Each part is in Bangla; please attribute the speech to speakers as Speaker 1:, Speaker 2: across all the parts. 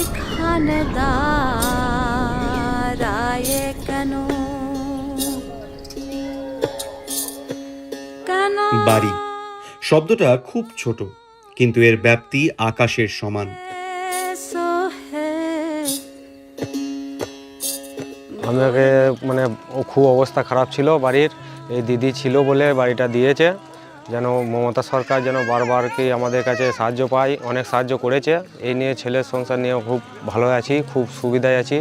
Speaker 1: এখানে দাঁড়ায়ে কেন কেন
Speaker 2: বাড়ি শব্দটা খুব ছোট, কিন্তু এর ব্যাপ্তি আকাশের সমান।
Speaker 1: সোহে
Speaker 3: আমাকে মানে খুব অবস্থা খারাপ ছিল বাড়ির, এই দিদি ছিল বলে বাড়িটা দিয়েছে। যেন মমতা সরকার যেন বারবার কি আমাদের কাছে সাহায্য পাই, অনেক সাহায্য করেছে। এই নিয়ে ছেলের সংসার নিয়ে খুব ভালো আছি, খুব সুবিধায় আছি।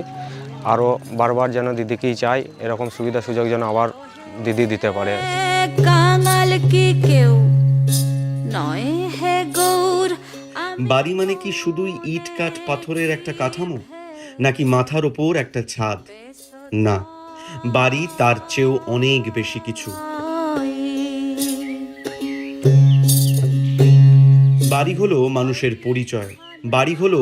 Speaker 3: আরও বারবার যেন দিদিকেই চাই, এরকম সুবিধা সুযোগ যেন আবার দিদি দিতে পারে।
Speaker 1: কাঙাল কি কেউ নয় হে গৌর
Speaker 2: বাড়ি মানে কি শুধুই ইট কাঠ পাথরের একটা কাঠামো, নাকি মাথার ওপর একটা ছাদ? না, বাড়ি তার চেয়েও অনেক বেশি কিছু। বাড়ি হলো মানুষের পরিচয়। বাড়ি হলো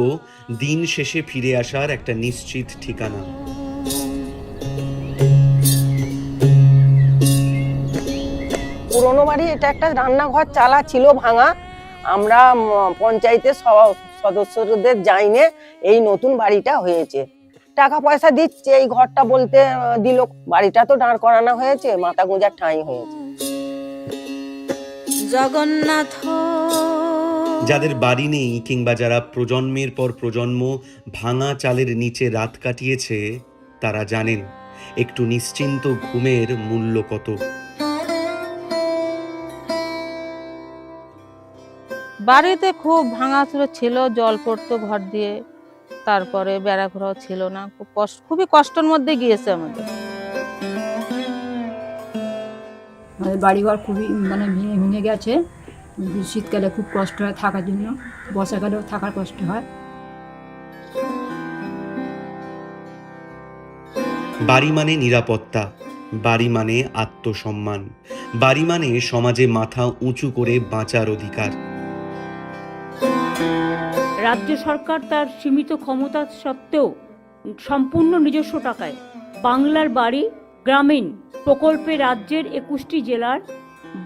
Speaker 2: দিন শেষে ফিরে আসার একটা নিশ্চিত ঠিকানা।
Speaker 4: পুরনো বাড়ি, এটা একটা রান্নাঘর চালা ছিল ভাঙা। আমরা পঞ্চায়েতের সদস্যদের জানিয়ে এই নতুন বাড়িটা হয়েছে। টাকা পয়সা দিচ্ছে, এই ঘরটা বলতে দিল। বাড়িটা তো দাঁড় করানো হয়েছে, মাথা গোঁজার ঠাঁই হয়েছে।
Speaker 1: জগন্নাথ
Speaker 2: যাদের বাড়ি নেই, কিংবা যারা প্রজন্মের পর প্রজন্ম ভাঙা চালের নিচে রাত কাটিয়েছে, তারা জানেন একটু নিশ্চিন্ত ঘুমের মূল্য কত।
Speaker 5: বাড়িতে খুব ভাঙাচুরো ছিল, জল পড়তো ঘর দিয়ে, তারপরে বেড়াঘর ছিল না, খুবই কষ্টের মধ্যে গিয়েছে আমাদের।
Speaker 6: আমাদের বাড়িঘর খুবই মানে ভেঙে ভেঙে গেছে। শীতকালে খুব কষ্ট হয় থাকার জন্য, বর্ষাকালেও থাকার কষ্ট হয়।
Speaker 2: বাড়ি মানে নিরাপত্তা, বাড়ি মানে আত্মসম্মান, বাড়ি মানে সমাজে মাথা উঁচু করে বাঁচার অধিকার।
Speaker 7: রাজ্য সরকার তার সীমিত ক্ষমতা সত্ত্বেও সম্পূর্ণ নিজস্ব টাকায় বাংলার বাড়ি গ্রামীণ প্রকল্পে রাজ্যের 21টি জেলার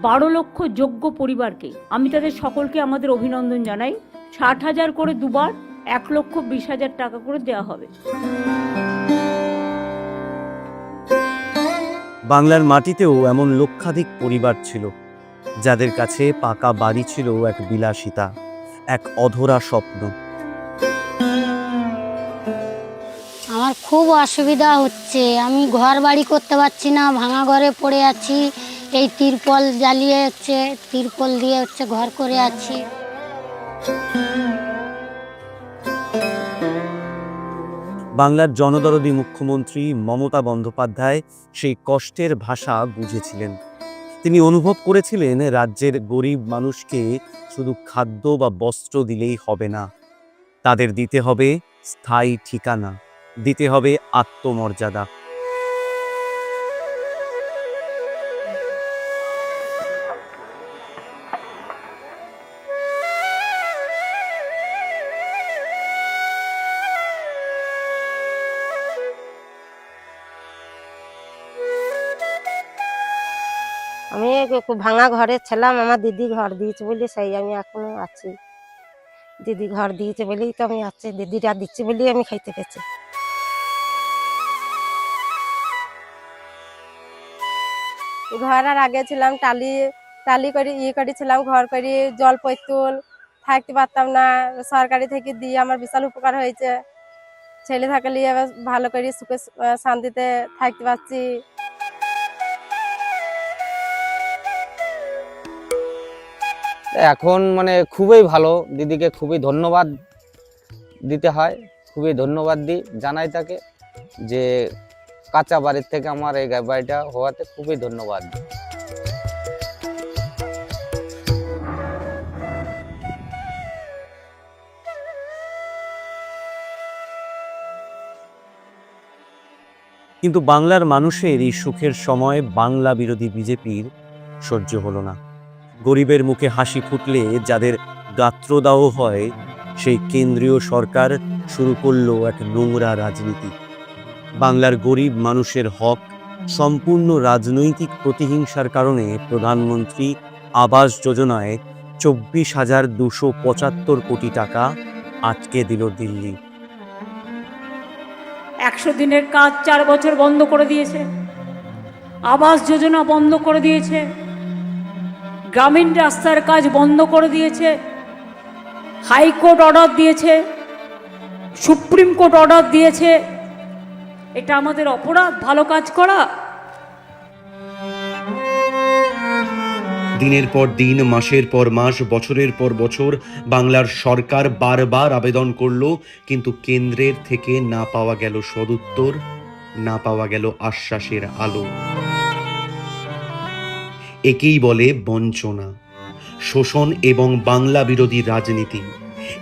Speaker 7: 12 লক্ষ যোগ্য পরিবারকে আমি তাদের সকলকে আমাদের অভিনন্দন জানাই। 60,000 করে দুবার 1,20,000 টাকা করে দেওয়া হবে।
Speaker 8: বাংলার মাটিতেও এমন লক্ষাধিক পরিবার ছিল যাদের কাছে পাকা বাড়ি ছিল এক বিলাসিতা, এক অধরা স্বপ্ন।
Speaker 9: আমার খুব অসুবিধা হচ্ছে, আমি ঘর বাড়ি করতে পারছি না, ভাঙা ঘরে পড়ে আছি। এই তিরপল জ্বালিয়ে তিরপল দিয়ে ঘর করে আছি।
Speaker 8: বাংলার জনদরদী মুখ্যমন্ত্রী মমতা বন্দ্যোপাধ্যায় সেই কষ্টের ভাষা বুঝেছিলেন। তিনি অনুভব করেছিলেন রাজ্যের গরিব মানুষকে শুধু খাদ্য বা বস্ত্র দিলেই হবে না, তাদের দিতে হবে স্থায়ী ঠিকানা, দিতে হবে আত্মমর্যাদা।
Speaker 9: আমি ভাঙা ঘরে ছিলাম, আমার দিদি ঘর দিয়েছে বলে সেই আমি এখনো আছি। দিদি ঘর দিয়েছে বলেই তো আমি আছি, দিদিটা দিচ্ছে বলেই আমি খাইতে পেয়েছি।
Speaker 10: ঘর আর আগে ছিলাম টালি করে করেছিলাম, ঘর করে জল পড়তুল, থাকতে পারতাম না। সরকারি থেকে দিয়ে আমার বিশাল উপকার হয়েছে। ছেলে থাকলে ভালো করে সুখে শান্তিতে থাকতে পারছি।
Speaker 3: এখন মানে খুবই ভালো, দিদিকে খুবই ধন্যবাদ দিতে হয়, খুবই ধন্যবাদ দিই, জানাই তাকে যে কাঁচা বাড়ির থেকে আমার এই বাড়িটা হওয়াতে খুবই ধন্যবাদ।
Speaker 8: কিন্তু বাংলার মানুষের এই সুখের সময় বাংলা বিরোধী বিজেপির সহ্য হলো না। গরিবের মুখে হাসি ফুটলে যাদের গাত্রদাহ হয়, সেই কেন্দ্রীয় সরকার শুরু করলো এক নোংরা রাজনীতি। বাংলার গরিব মানুষের হক সম্পূর্ণ রাজনৈতিক প্রতিহিংসার কারণে প্রধানমন্ত্রী আবাস যোজনায় 24,275 কোটি টাকা আটকে দিল দিল্লি।
Speaker 7: 100 দিনের কাজ 4 বছর বন্ধ করে দিয়েছে, আবাস যোজনা বন্ধ করে দিয়েছে, গ্রামীণ রাস্তার কাজ বন্ধ করে দিয়েছে, হাইকোর্ট অর্ডার দিয়েছে, সুপ্রিম কোর্ট অর্ডার দিয়েছে। এটা আমাদের অপরাধ ভালো কাজ করা?
Speaker 2: দিনের পর দিন, মাসের পর মাস, বছরের পর বছর বাংলার সরকার বারবার আবেদন করলো, কিন্তু কেন্দ্রের থেকে না পাওয়া গেল সদুত্তর, না পাওয়া গেল আশ্বাসের আলো। একেই বলে বঞ্চনা, শোষণ এবং বাংলা বিরোধী রাজনীতি।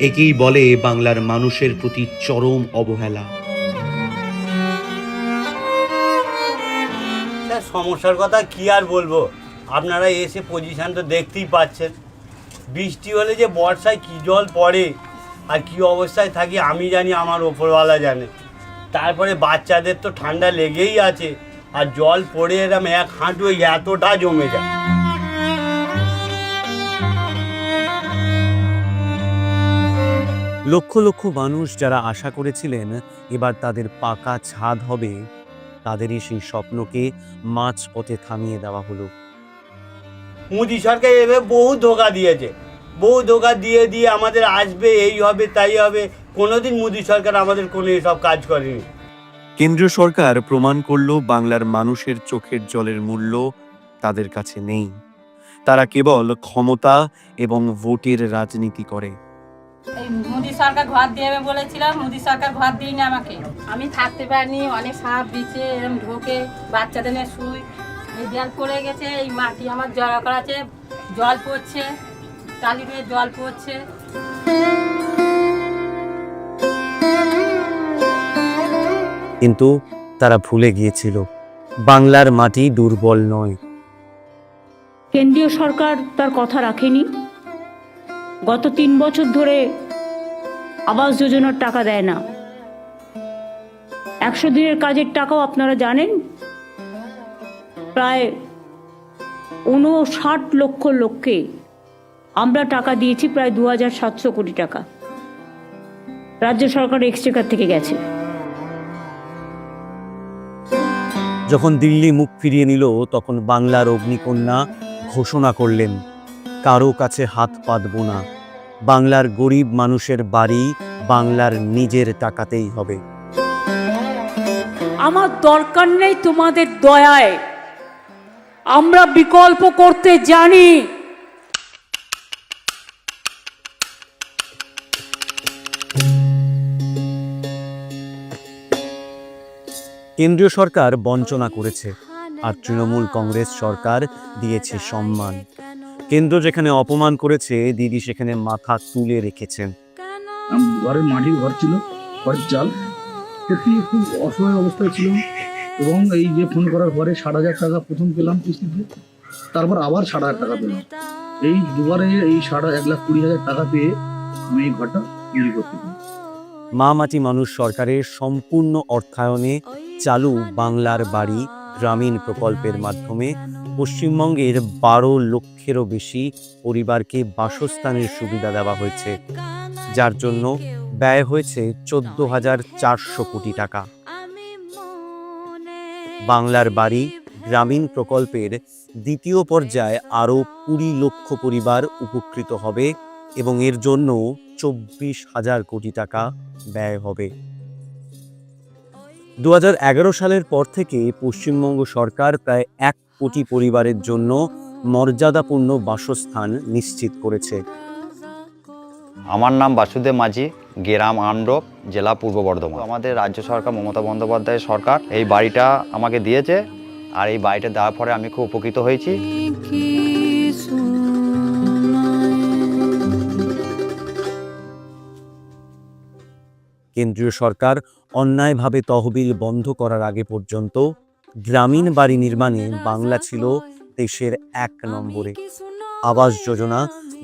Speaker 2: একেই বলে বাংলার মানুষের প্রতি চরম অবহেলা।
Speaker 11: সমস্যার কথা কি আর বলবো, আপনারা এসে পজিশন তো দেখতেই পাচ্ছেন। বৃষ্টি হলে যে বর্ষায় কি জল পড়ে আর কি অবস্থায় থাকি আমি জানি, আমার ওপরওয়ালা জানে। তারপরে বাচ্চাদের তো ঠান্ডা লেগেই আছে, আর জল পড়ে এরম 1 হাঁটু এতটা জমে যায়।
Speaker 8: লক্ষ লক্ষ মানুষ যারা আশা করেছিলেন এবার তাদের পাকা ছাদ হবে, তাদেরই সেই স্বপ্নকে মাঝপথে থামিয়ে দেওয়া হলো।
Speaker 11: মোদী সরকার এভাবে বহু ধোঁকা দিয়েছে, বহু ধোঁকা দিয়ে দিয়ে আমাদের আসবে, এই হবে তাই হবে। কোনোদিন মোদী সরকার আমাদের কোনো এসব কাজ করেনি।
Speaker 8: কেন্দ্রীয় সরকার প্রমাণ করলো বাংলার মানুষের চোখের জলের মূল্য তাদের কাছে নেই। তারা কেবল ক্ষমতা এবং ভোটের রাজনীতি করে।
Speaker 5: এই মোদি সরকার ঘর দেবে বলেছিলাম, মোদি সরকার ঘর দিইনি আমাকে। আমি থাকতে পারিনি, অনেক সাপ বিছে এরকম ঢোকে, বাচ্চাদের নিয়ে শুই। এই দেয়াল পড়ে গেছে, এই মাটি আমার জড়া করা আছে, জল পড়ছে, টালি দিয়ে জল পড়ছে।
Speaker 8: কিন্তু তারা ভুলে গিয়েছিল বাংলার মাটি দুর্বল নয়।
Speaker 7: কেন্দ্রীয় সরকার তার কথা রাখেনি। গত 3 বছর ধরে আবাস যোজনার টাকা দেয় না। 100 দিনের কাজের টাকাও আপনারা জানেন, প্রায় 59 লক্ষ লোককে আমরা টাকা দিয়েছি, প্রায় 2700 কোটি টাকা রাজ্য সরকার এক্সচেকার থেকে গেছে।
Speaker 8: যখন দিল্লি মুখ ফিরিয়ে নিল, তখন বাংলার অগ্নিকন্যা ঘোষণা করলেন, কারো কাছে হাত পাতব না, বাংলার গরিব মানুষের বাড়ি বাংলার নিজের টাকাতেই হবে।
Speaker 7: আমার দরকার নেই তোমাদের দয়ায়, আমরা বিকল্প করতে জানি।
Speaker 8: কেন্দ্রীয় সরকার বঞ্চনা করেছে, আর তৃণমূল কংগ্রেস সরকার দিয়েছে সম্মান। কেন্দ্র যেখানে অপমান করেছে, দিদি সেখানে মাথা তুলে রেখেছেন।
Speaker 12: ঘরের মাটির ঘর ছিল, ঘরের চাল, সত্যি খুব অসহায় অবস্থায় ছিল। এবং এই যে ফোন করার পরে 60,000 টাকা প্রথম পেলাম কিস্তিতে, তারপর আবার 60,000 টাকা পেলাম। এই দুবারে এই 1,20,000 টাকা পেয়ে আমি এই ঘরটা তৈরি করতে পারি।
Speaker 8: মা মাটি মানুষ সরকারের সম্পূর্ণ অর্থায়নে চালু বাংলার বাড়ি গ্রামীণ প্রকল্পের মাধ্যমে পশ্চিমবঙ্গের 12 লক্ষেরও বেশি পরিবারকে বাসস্থানের সুবিধা দেওয়া হয়েছে, যার জন্য ব্যয় হয়েছে 14,400 কোটি টাকা। বাংলার বাড়ি গ্রামীণ প্রকল্পের দ্বিতীয় পর্যায়ে আরও 20 লক্ষ পরিবার উপকৃত হবে এবং এর জন্য 24,000 কোটি টাকা ব্যয় হবে। 2011 সালের পর থেকে পশ্চিমবঙ্গ সরকার প্রায় 1 কোটি পরিবারের জন্য মর্যাদাপূর্ণ বাসস্থান নিশ্চিত করেছে।
Speaker 13: আমার নাম বাসুদেব মাঝি, গ্রাম আমডোপ, জেলা পূর্ব বর্ধমান। আমাদের রাজ্য সরকার মমতা বন্দ্যোপাধ্যায়ের সরকার এই বাড়িটা আমাকে দিয়েছে, আর এই বাড়িটা দেওয়ার পরে আমি খুব উপকৃত হয়েছি।
Speaker 8: কেন্দ্রীয় সরকার অন্যায়ভাবে তহবিল বন্ধ করার আগে পর্যন্ত গ্রামীণ বাড়ি নির্মাণে বাংলা ছিল দেশের 1 নম্বরে। আবাস যোজনা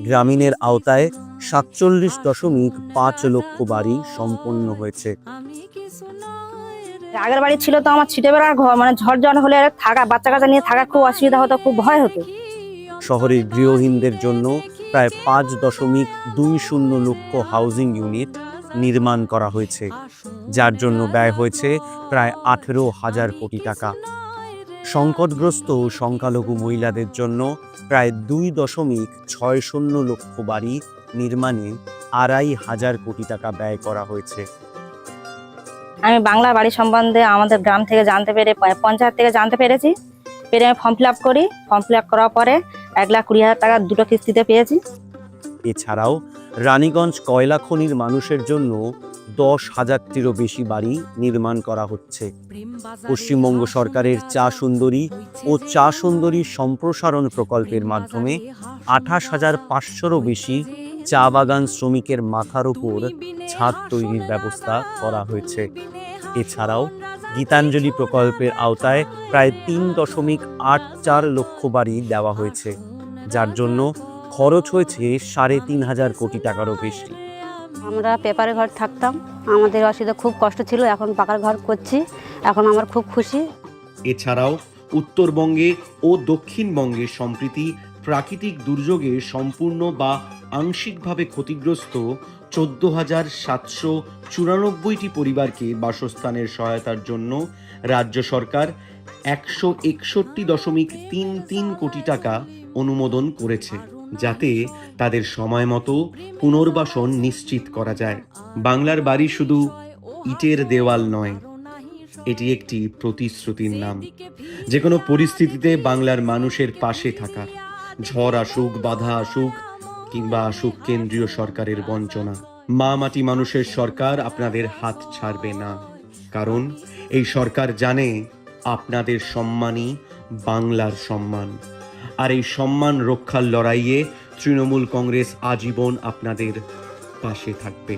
Speaker 8: গ্রামীণের আওতায় 47.5 লক্ষ বাড়ি সম্পন্ন হয়েছে।
Speaker 14: আগের বাড়ি ছিল তো আমার ছিটে বেড়ার ঘর, মানে ঝড় জল হলে থাকা, বাচ্চা কাচ্চা নিয়ে থাকা খুব অসুবিধা হতো, খুব ভয় হতো।
Speaker 8: শহরের গৃহহীনদের জন্য প্রায় 5.20 লক্ষ হাউজিং ইউনিট নির্মাণ করা হয়েছে, যার জন্য ব্যয় হয়েছে প্রায় 18,000 কোটি টাকা। সংকটগ্রস্ত সংখ্যালঘু মহিলাদের জন্য প্রায় 2.60 লক্ষ বাড়ি নির্মাণে 2,500 কোটি টাকা ব্যয় করা হয়েছে।
Speaker 14: আমি বাংলা বাড়ি সম্বন্ধে আমাদের গ্রাম থেকে জানতে পেরে, পঞ্চায়েত থেকে জানতে পেরেছি। পেরে আমি ফর্ম ফিল আপ করি। ফর্ম ফিল আপ করার পরে 1,20,000 টাকা 2টো কিস্তিতে পেয়েছি।
Speaker 8: এছাড়াও রানীগঞ্জ কয়লা খনির মানুষের জন্য 10,000টিরও বেশি বাড়ি নির্মাণ করা হচ্ছে। পশ্চিমবঙ্গ সরকারের চা সুন্দরী ও চা সুন্দরী সম্প্রসারণ প্রকল্পের মাধ্যমে 28,500রও বেশি চা বাগান শ্রমিকের মাথার উপর ছাদ তৈরির ব্যবস্থা করা হয়েছে। এছাড়াও গীতাঞ্জলি প্রকল্পের আওতায় প্রায় 3.84 লক্ষ বাড়ি দেওয়া হয়েছে, যার জন্য খরচ হয়েছে 3,500 কোটি টাকারও বেশি।
Speaker 9: আমরা পেপারে ঘর থাকতাম, আমাদের অসুবিধা খুব কষ্ট ছিল, এখন পাকার ঘর করছি, এখন আমার খুব খুশি।
Speaker 2: এছাড়াও উত্তরবঙ্গে ও দক্ষিণবঙ্গে সম্প্রতি প্রাকৃতিক দুর্যোগে সম্পূর্ণ বা আংশিকভাবে ক্ষতিগ্রস্ত 14,794টি পরিবারকে বাসস্থানের সহায়তার জন্য রাজ্য সরকার 161.33 কোটি টাকা অনুমোদন করেছে, যাতে তাদের সময় মতো পুনর্বাসন নিশ্চিত করা যায়। বাংলার বাড়ি শুধু ইটের দেওয়াল নয়, এটি একটি প্রতিশ্রুতির নাম। যে কোনো পরিস্থিতিতে বাংলার মানুষের পাশে থাকার, ঝড় আসুক, বাধা আসুক, কিংবা আসুক কেন্দ্রীয় সরকারের বঞ্চনা, মা মাটি মানুষের সরকার আপনাদের হাত ছাড়বে না। কারণ এই সরকার জানে আপনাদের সম্মানই বাংলার সম্মান, আর এই সম্মান রক্ষার লড়াইয়ে তৃণমূল কংগ্রেস আজীবন আপনাদের পাশে থাকবে।